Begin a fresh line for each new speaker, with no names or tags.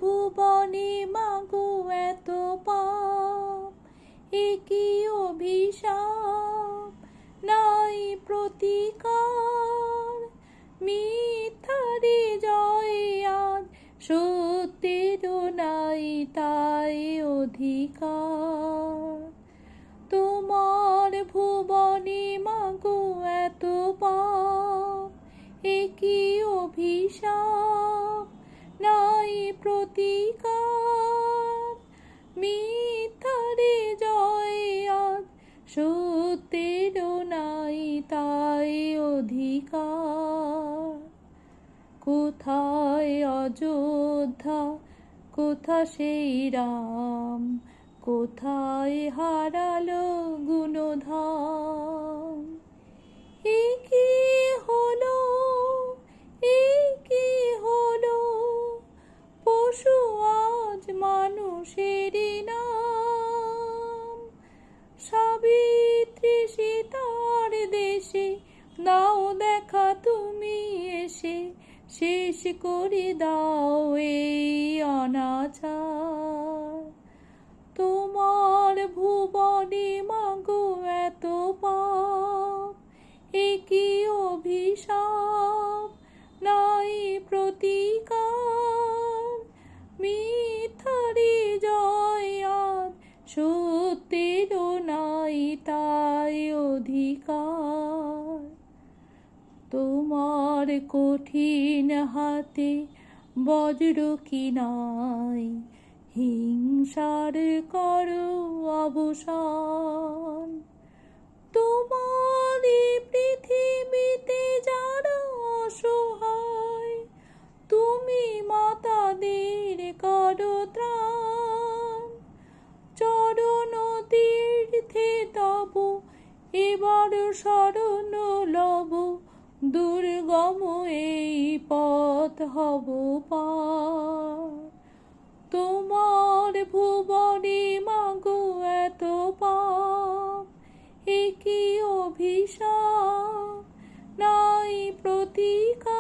ভুবনে মাগো এত পাপ, এ কি অভিশাপ, নাই প্রতিকার। মিথ্যারে জয় আজ, সত্যেরও নাই তাই অধিকার। তোমার ভুবনে মাগো এত পাপ, এ কি অভিশাপ, নাই প্রতিকার। মিথ্যারে জয় আজ, সত্যেরও নাই তাই অধিকার। কোথায় অযোধ্যা, কোথা সেই রাম, কোথায় হারালো গুণধাম। এ কি হলো, এ কি হলো, পশু আজ মানুষেরই নাম। সাবিত্রী সীতার দেশে দাও দেখা তুমি এসে, শেষ করে দাও এই অনাচার। তোমার ভুবনে মাগো এত পাপ, এ কি অভিশাপ, নাই প্রতিকার। মিথ্যারে জয় আজ, সত্যেরও নাই তাই অধিকার। তোমার কঠিন হাতে বজ্র কি নাই, হিংসার করো অবসান। তোমার এই পৃথিবীতে যারা অসহায়, তুমি মাতাদের করো ত্রাণ। চরণ তীর্থে তব এবার শরণ লব, দুর্গম এই পথ হব পার। তোমার ভুবনে মাগো এত পাপ, এ কি অভিশাপ, নাই প্রতিকার।